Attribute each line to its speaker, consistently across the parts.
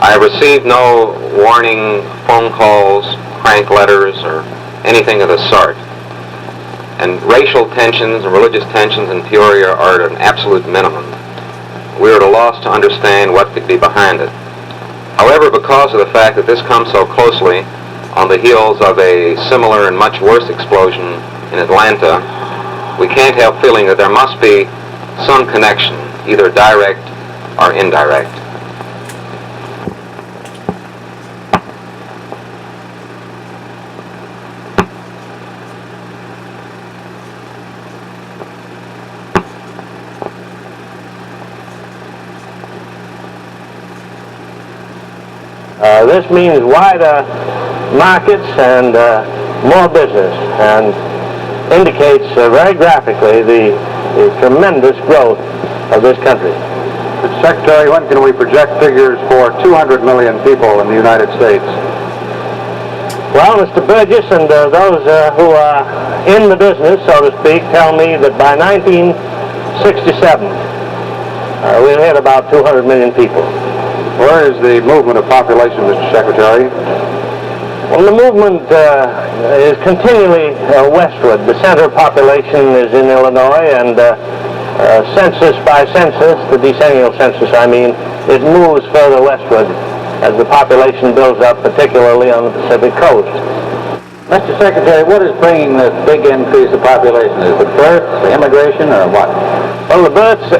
Speaker 1: I received no warning phone calls, crank letters, or anything of the sort. And racial tensions and religious tensions in Peoria are at an absolute minimum. We are at a loss to understand what could be behind it. However, because of the fact that this comes so closely on the heels of a similar and much worse explosion in Atlanta, we can't help feeling that there must be some connection, either direct or indirect.
Speaker 2: This means wider markets and more business, and indicates very graphically the tremendous growth of this country.
Speaker 3: Mr. Secretary, when can we project figures for 200 million people in the United States?
Speaker 2: Well, Mr. Burgess and those who are in the business, so to speak, tell me that by 1967 we'll hit about 200 million people.
Speaker 3: Where is the movement of population, Mr. Secretary?
Speaker 2: Well, the movement is continually westward. The center of population is in Illinois, and census by census, the decennial census, I mean, it moves further westward as the population builds up, particularly on the Pacific coast.
Speaker 4: Mr. Secretary, what is bringing this big increase of population? Is it births, immigration, or what?
Speaker 2: Well, the births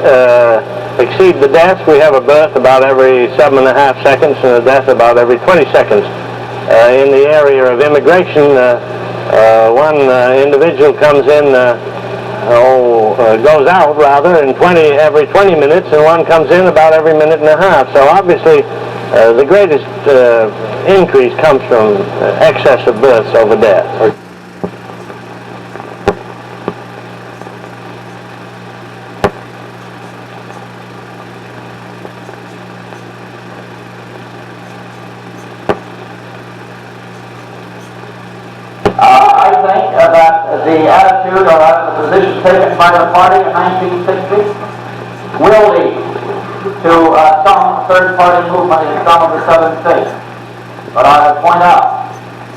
Speaker 2: exceed the deaths. We have a birth about every 7.5 seconds and a death about every 20 seconds. In the area of immigration, one individual comes in, goes out rather, in every 20 minutes, and one comes in about every minute and a half. So obviously, the greatest increase comes from excess of births over deaths.
Speaker 4: I think that the attitude or the position taken by the party in 1960 will lead to some third-party movement in some of the southern states. But I would point out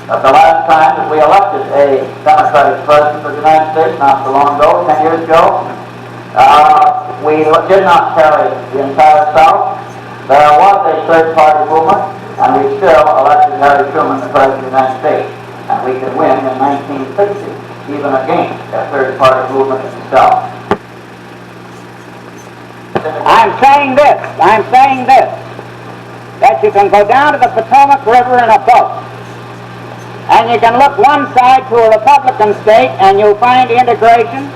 Speaker 4: that the last time that we elected a Democratic president of the United States, not so long ago, 10 years ago, we did not carry the entire South. There was a third-party movement, and we still elected Harry Truman the president of the United States. And we could win in 1960, even against a third-party movement in the South.
Speaker 5: I'm saying this, that you can go down to the Potomac River in a boat, and you can look one side to a Republican state, and you'll find integration.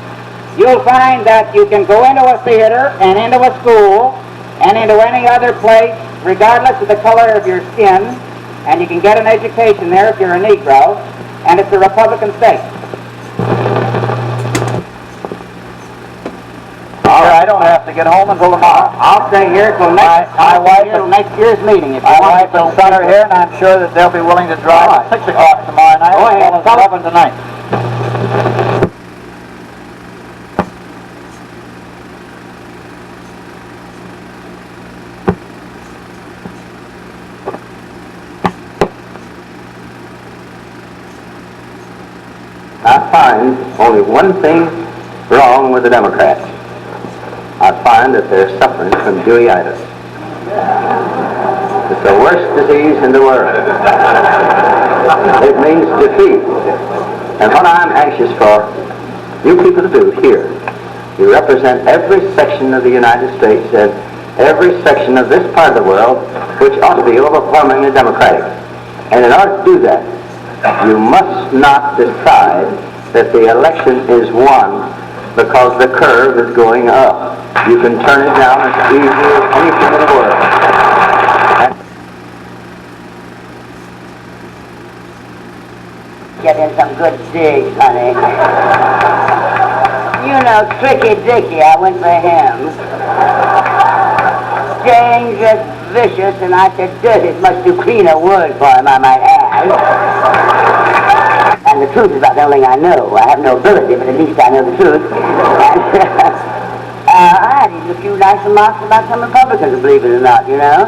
Speaker 5: You'll find that you can go into a theater, and into a school, and into any other place, regardless of the color of your skin, and you can get an education there if you're a Negro, and it's a Republican state.
Speaker 4: All right, I don't have to get home until tomorrow.
Speaker 5: I'll stay here till next year's meeting. If
Speaker 4: My wife and son are here, and I'm sure that they'll be willing to drive at 6 o'clock tomorrow night.
Speaker 5: Go ahead.
Speaker 4: As well as 11 tonight.
Speaker 6: I find only one thing wrong with the Democrats. I find that they're suffering from Dewey-itis. It's the worst disease in the world. It means defeat. And what I'm anxious for you people to do here, you represent every section of the United States and every section of this part of the world which ought to be overwhelmingly Democratic. And in order to do that, you must not decide that the election is won because the curve is going up. You can turn it down as easy as anything in the world.
Speaker 5: Get in some good digs, honey. You know, Tricky Dicky, I went for him. Dangerous, vicious, and I said dirty is much too clean a word for him, I might add. And the truth is about the only thing I know. I have no ability, but at least I know the truth. And I had even a few nice remarks about some Republicans, believe it or not, you know.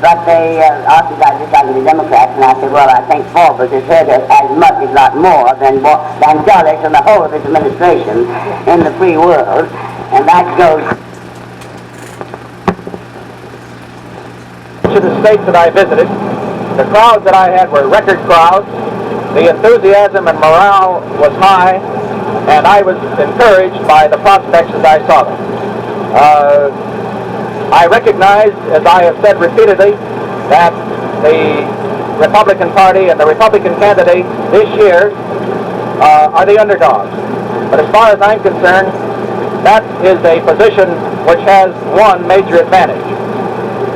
Speaker 5: But they asked if I decided to be Democrat, and I said, well, I think Forbes has heard as much, if not more, than Dulles and the whole of his administration in the free world, and that goes.
Speaker 2: To the states that I visited, the crowds that I had were record crowds. The enthusiasm and morale was high, and I was encouraged by the prospects as I saw them. I recognize, as I have said repeatedly, that the Republican Party and the Republican candidates this year are the underdogs. But as far as I'm concerned, that is a position which has one major advantage.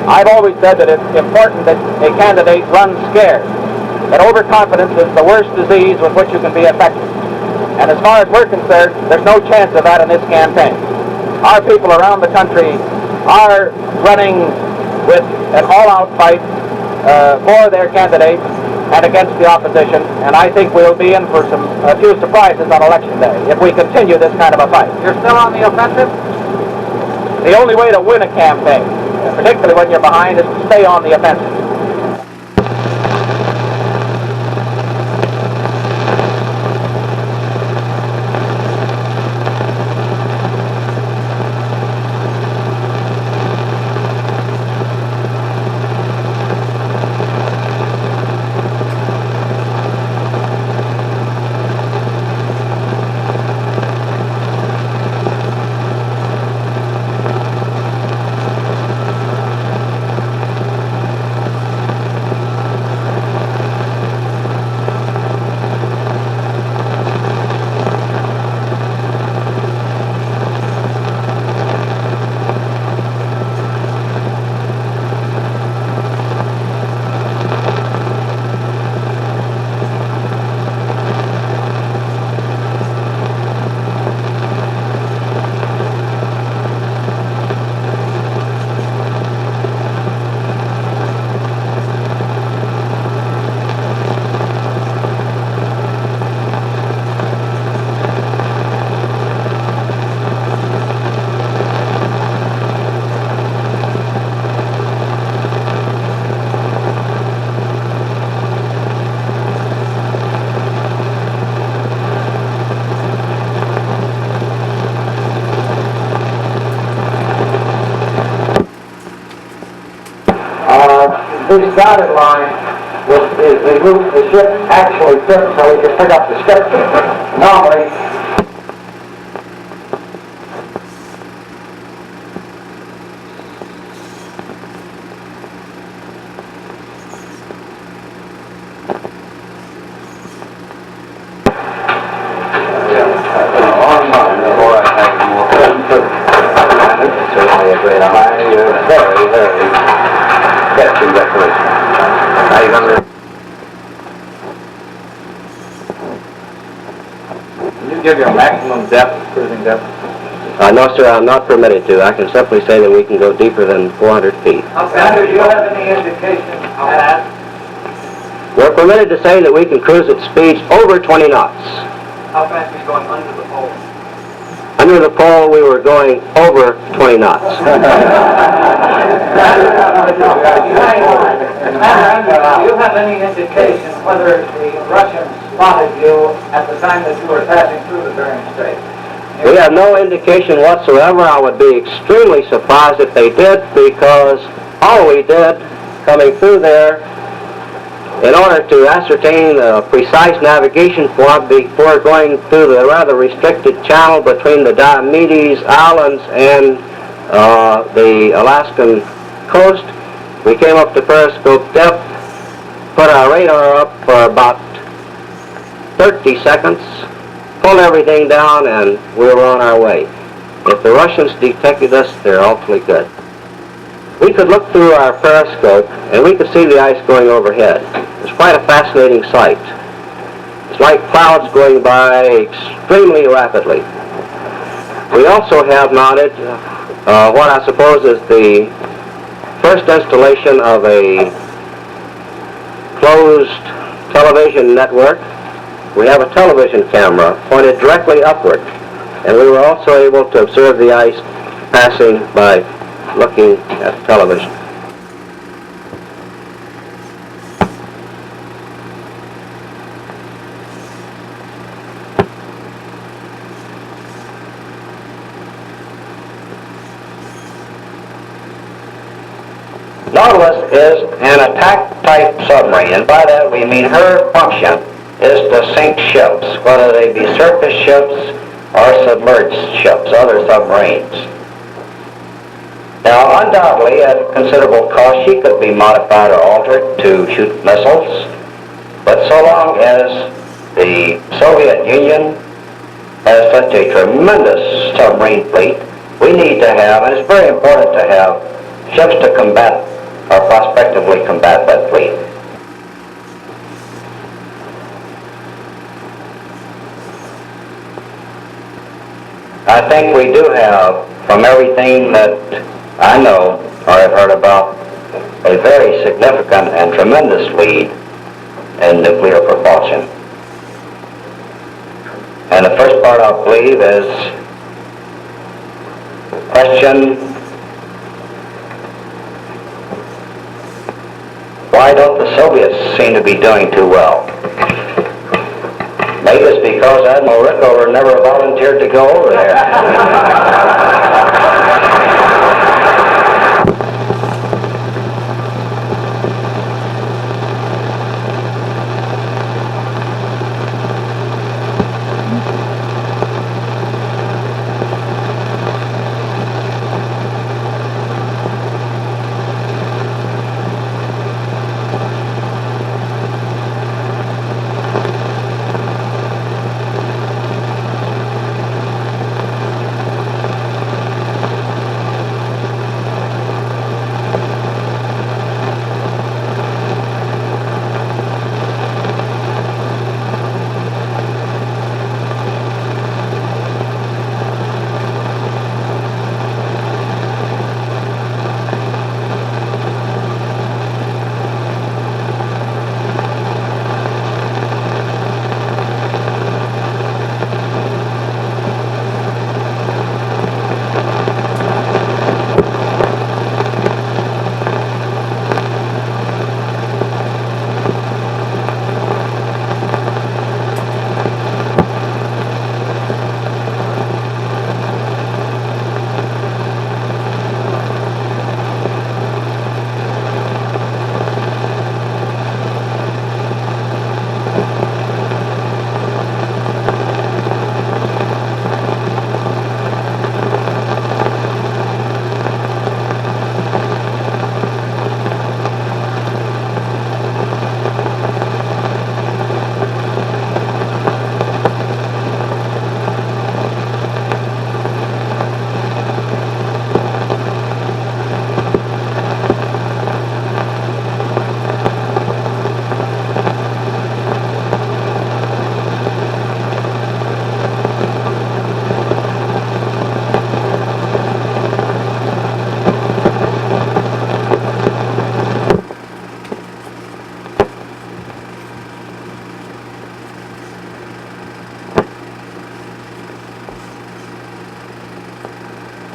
Speaker 2: I've always said that it's important that a candidate runs scared, that overconfidence is the worst disease with which you can be affected. And as far as we're concerned, there's no chance of that in this campaign. Our people around the country are running with an all-out fight for their candidates and against the opposition, and I think we'll be in for a few surprises on Election Day if we continue this kind of a fight. You're still on the offensive? The only way to win a campaign, particularly when you're behind, is to stay on the offensive. This dotted line is the route the ship actually took, so we can pick up the ship. Normally, certainly a great honor. Very, very sketchy decoration. Now you're going to... Can you give your maximum depth, cruising depth? No, sir, I'm not permitted to. I can simply say that we can go deeper than 400 feet.
Speaker 4: Commander, do you have any indication of that?
Speaker 2: We're permitted to say that we can cruise at speeds over 20 knots.
Speaker 4: How fast are you going under the pole?
Speaker 2: Under the pole, we were going over 20 knots.
Speaker 4: Do you have any indication whether the Russians spotted you at the time that you were passing through the Bering Strait?
Speaker 2: We have no indication whatsoever. I would be extremely surprised if they did, because all we did coming through there, in order to ascertain the precise navigation point before going through the rather restricted channel between the Diomedes Islands and the Alaskan coast, we came up to periscope depth, put our radar up for about 30 seconds, pulled everything down, and we were on our way. If the Russians detected us, they're awfully good. We could look through our periscope, and we could see the ice going overhead. It's quite a fascinating sight. It's like clouds going by extremely rapidly. We also have mounted what I suppose is the first installation of a closed television network. We have a television camera pointed directly upward, and we were also able to observe the ice passing by looking at television.
Speaker 6: Nautilus is an attack-type submarine, and by that we mean her function is to sink ships, whether they be surface ships or submerged ships, other submarines. Now, undoubtedly, at considerable cost, she could be modified or altered to shoot missiles, but so long as the Soviet Union has such a tremendous submarine fleet, we need to have, and it's very important to have, ships to combat or prospectively combat that fleet. I think we do have, from everything that I know or have heard about, a very significant and tremendous lead in nuclear propulsion. And the first part, I believe, is question, why don't the Soviets seem to be doing too well? Maybe it's because Admiral Rickover never volunteered to go over there.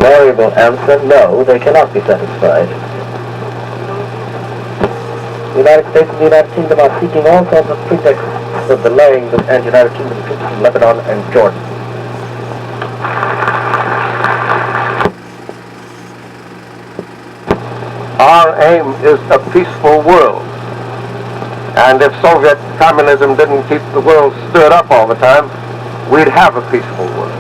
Speaker 2: Variable answer, no, they cannot be satisfied. The United States and the United Kingdom are seeking all sorts of pretexts for delaying the United Kingdom troops in Lebanon and Jordan.
Speaker 3: Our aim is a peaceful world. And if Soviet communism didn't keep the world stirred up all the time, we'd have a peaceful world.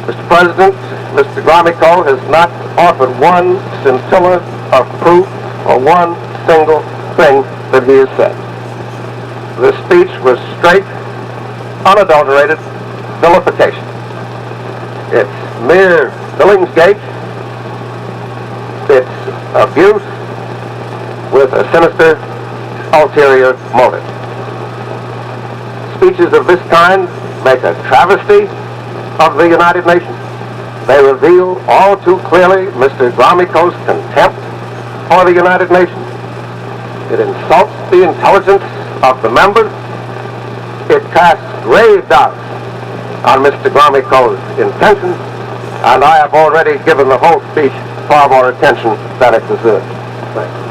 Speaker 3: Mr. President, Mr. Gromyko has not offered one scintilla of proof or one single thing that he has said. This speech was straight, unadulterated vilification. It's mere Billingsgate. It's abuse with a sinister ulterior motive. Speeches of this kind make a travesty of the United Nations. They reveal all too clearly Mr. Gromyko's contempt for the United Nations. It insults the intelligence of the members. It casts grave doubts on Mr. Gromyko's intentions, and I have already given the whole speech far more attention than it deserves. Thank you.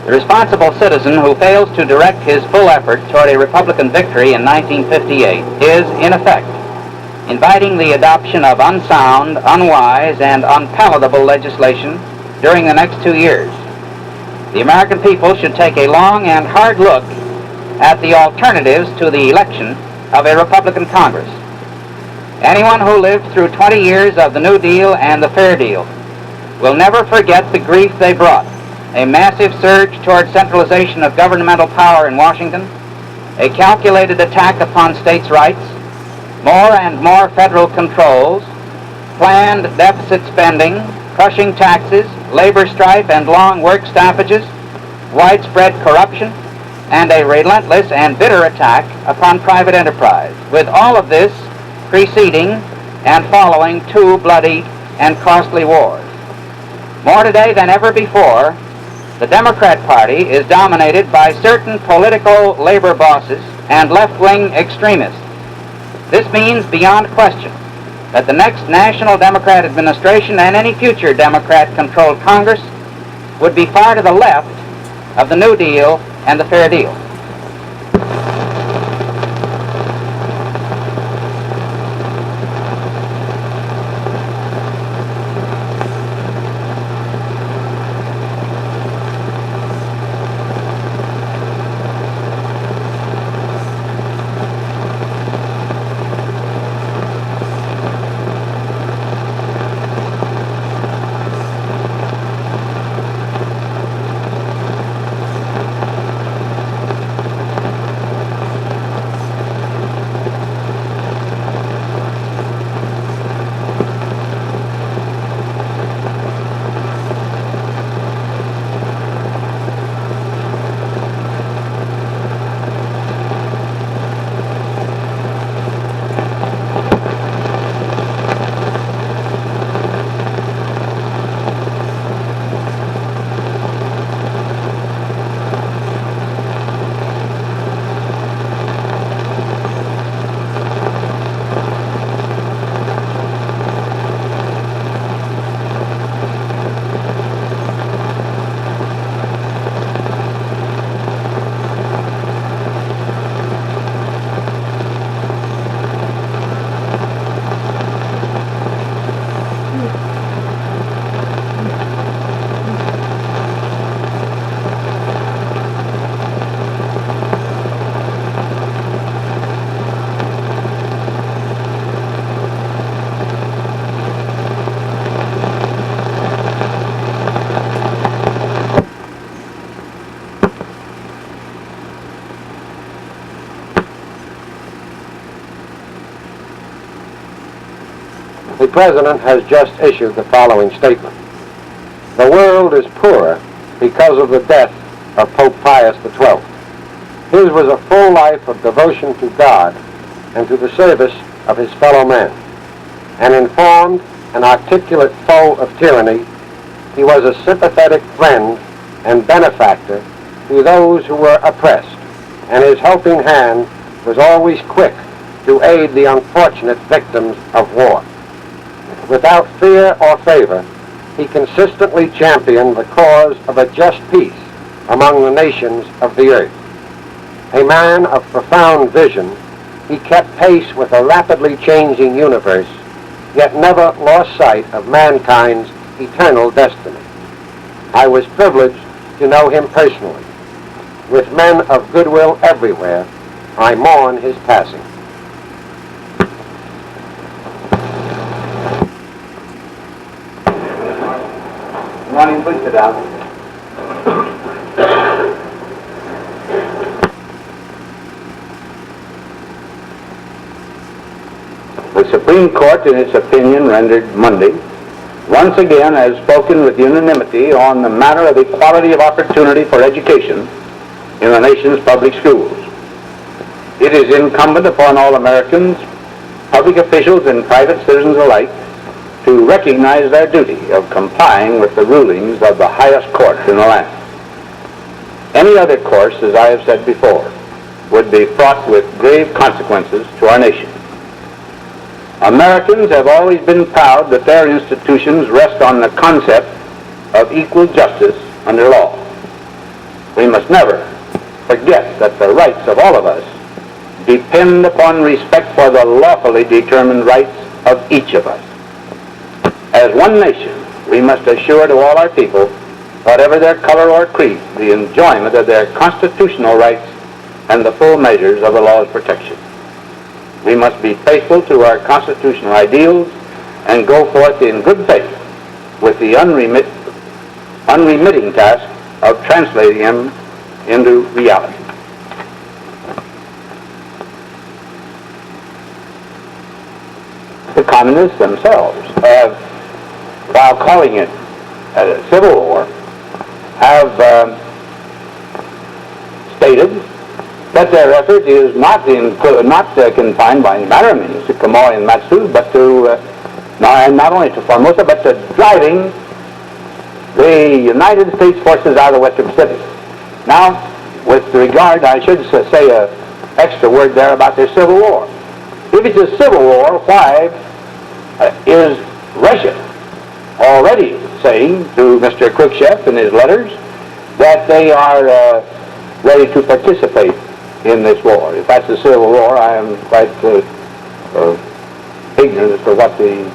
Speaker 5: The responsible citizen who fails to direct his full effort toward a Republican victory in 1958 is, in effect, inviting the adoption of unsound, unwise, and unpalatable legislation during the next 2 years. The American people should take a long and hard look at the alternatives to the election of a Republican Congress. Anyone who lived through 20 years of the New Deal and the Fair Deal will never forget the grief they brought: a massive surge toward centralization of governmental power in Washington, a calculated attack upon states' rights, more and more federal controls, planned deficit spending, crushing taxes, labor strife and long work stoppages, widespread corruption, and a relentless and bitter attack upon private enterprise, with all of this preceding and following 2 bloody and costly wars. More today than ever before, the Democrat Party is dominated by certain political labor bosses and left-wing extremists. This means beyond question that the next National Democrat administration and any future Democrat-controlled Congress would be far to the left of the New Deal and the Fair Deal.
Speaker 3: The President has just issued the following statement. The world is poor because of the death of Pope Pius XII. His was a full life of devotion to God and to the service of his fellow men. An informed and articulate foe of tyranny, he was a sympathetic friend and benefactor to those who were oppressed, and his helping hand was always quick to aid the unfortunate victims of war. Without fear or favor, he consistently championed the cause of a just peace among the nations of the earth. A man of profound vision, he kept pace with a rapidly changing universe, yet never lost sight of mankind's eternal destiny. I was privileged to know him personally. With men of goodwill everywhere, I mourn his passing.
Speaker 6: Morning, please sit down. The Supreme Court, in its opinion rendered Monday, once again has spoken with unanimity on the matter of equality of opportunity for education in the nation's public schools. It is incumbent upon all Americans, public officials and private citizens alike, to recognize their duty of complying with the rulings of the highest court in the land. Any other course, as I have said before, would be fraught with grave consequences to our nation. Americans have always been proud that their institutions rest on the concept of equal justice under law.
Speaker 7: We must never forget that the rights of all of us depend upon respect for the lawfully determined rights of each of us. As one nation, we must assure to all our people, whatever their color or creed, the enjoyment of their constitutional rights and the full measures of the law's protection. We must be faithful to our constitutional ideals and go forth in good faith with the unremitting task of translating them into reality. The communists themselves have, while calling it a civil war, have stated that their effort is not confined by any manner of means to Quemoy and Matsu, but to not only to Formosa, but to driving the United States forces out of the Western Pacific. Now, with regard, I should say an extra word there about their civil war. If it's a civil war, why is Russia already saying to Mr. Khrushchev in his letters that they are ready to participate in this war? If that's a civil war, I am quite ignorant as to what the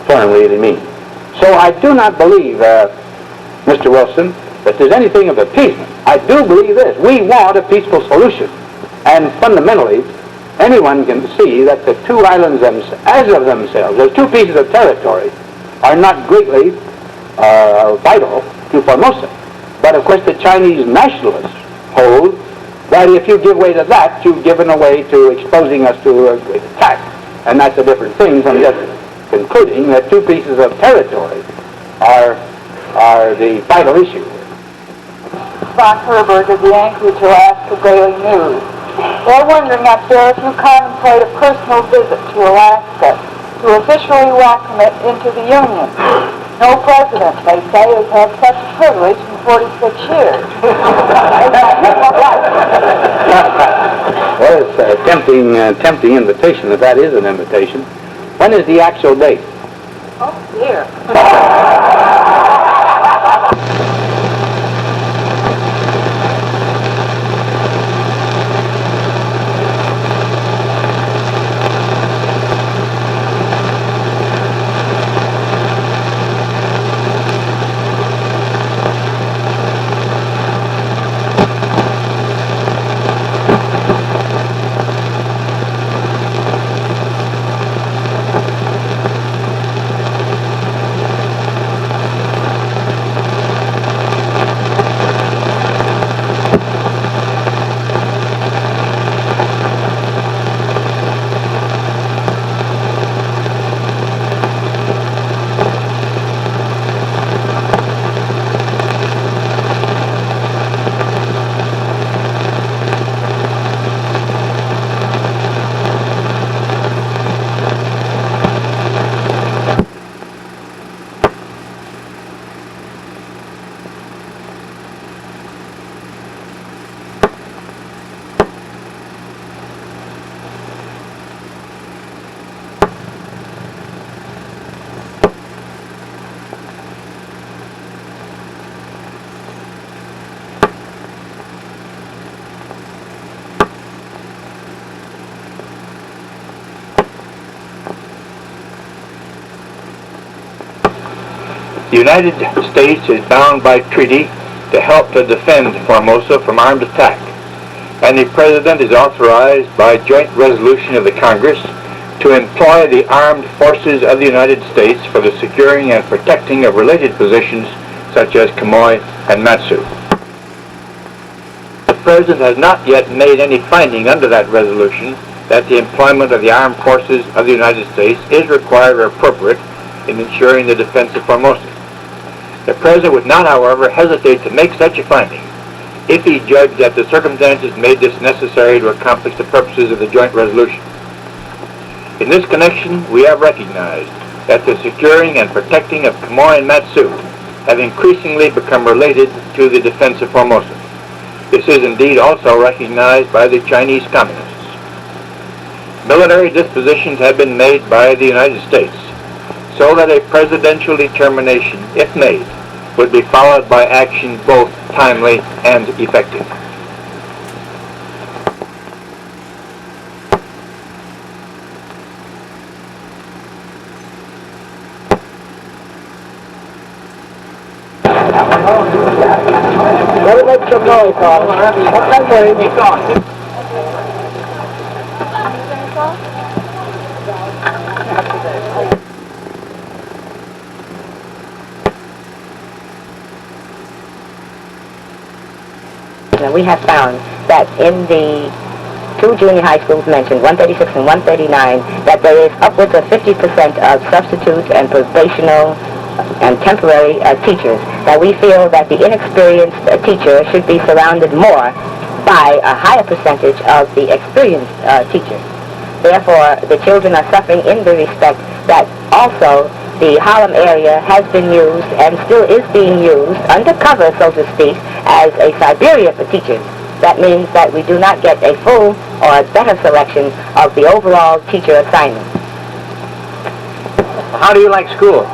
Speaker 7: term really means. So I do not believe, Mr. Wilson, that there's anything of appeasement. I do believe this. We want a peaceful solution. And fundamentally, anyone can see that the two islands as of themselves, those two pieces of territory, are not greatly vital to Formosa. But of course the Chinese nationalists hold that if you give way to that, you've given away to exposing us to a great attack. And that's a different thing from just concluding that two pieces of territory are the vital issue.
Speaker 8: Von Herberg of the Anchorage, Alaska Daily News. They're wondering up there if you contemplate a personal visit to Alaska to officially welcome it into the Union. No president, they say, has had such privilege in 46 years.
Speaker 7: Well, it's a tempting invitation, if that is an invitation. When is the actual date?
Speaker 8: Oh, dear.
Speaker 9: The United States is bound by treaty to help to defend Formosa from armed attack, and the President is authorized by joint resolution of the Congress to employ the armed forces of the United States for the securing and protecting of related positions such as Quemoy and Matsu. The President has not yet made any finding under that resolution that the employment of the armed forces of the United States is required or appropriate in ensuring the defense of Formosa. The President would not, however, hesitate to make such a finding if he judged that the circumstances made this necessary to accomplish the purposes of the joint resolution. In this connection, we have recognized that the securing and protecting of Quemoy and Matsu have increasingly become related to the defense of Formosa. This is indeed also recognized by the Chinese Communists. Military dispositions have been made by the United States so that a presidential determination, if made, would be followed by action both timely, and effective.
Speaker 5: Let me make some noise, Carl. We have found that in the two junior high schools mentioned, 136 and 139, that there is upwards of 50% of substitute and probational and temporary teachers, that we feel that the inexperienced teacher should be surrounded more by a higher percentage of the experienced teachers. Therefore, the children are suffering in the respect that also the Harlem area has been used and still is being used, undercover, so to speak, as a Siberia for teachers. That means that we do not get a full or a better selection of the overall teacher assignment.
Speaker 7: How do you like school?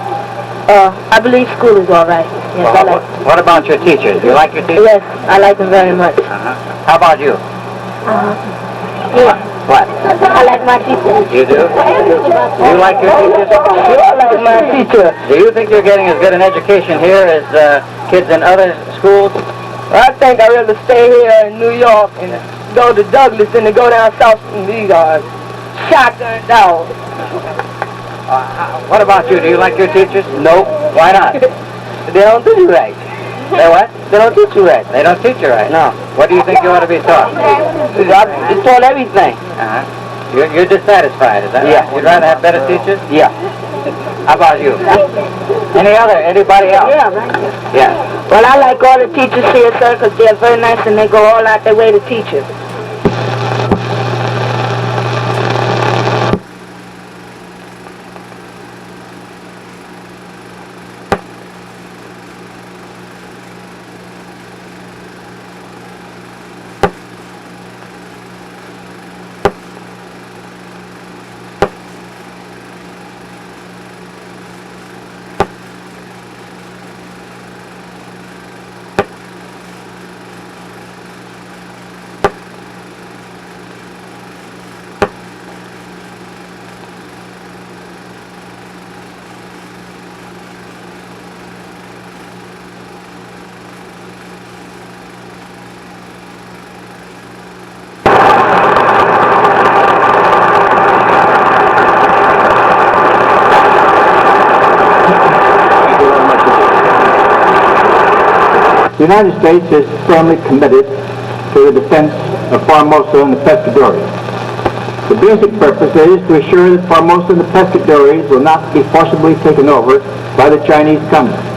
Speaker 5: I believe school is all right. Yes, I like it.
Speaker 7: What about your teachers? Do you like your teachers?
Speaker 5: Yes, I like them very much.
Speaker 7: How about you?
Speaker 5: Yeah.
Speaker 7: What?
Speaker 5: I like my teacher.
Speaker 7: You do? Do you like your teachers?
Speaker 5: I like my teacher.
Speaker 7: Do you think you're getting as good an education here as kids in other schools?
Speaker 5: I think I'd rather stay here in New York and go to Douglas than to go down south and be shotgunned out.
Speaker 7: What about you? Do you like your teachers?
Speaker 5: No.
Speaker 7: Why not?
Speaker 5: They don't do you right.
Speaker 7: They what?
Speaker 5: They don't teach you right.
Speaker 7: They don't teach you right.
Speaker 5: No.
Speaker 7: What do you think you ought to be taught?
Speaker 5: It's taught everything.
Speaker 7: You're dissatisfied, is that
Speaker 5: Yeah.
Speaker 7: right? You'd rather have better teachers?
Speaker 5: Yeah.
Speaker 7: How about you? Anybody else?
Speaker 5: Yeah, right.
Speaker 7: Yeah.
Speaker 5: Well, I like all the teachers here, sir, because they're very nice and they go all out their way to teach us.
Speaker 7: The United States is firmly committed to the defense of Formosa and the pescadores. The basic purpose is to assure that Formosa and the pescadores will not be forcibly taken over by the Chinese communists.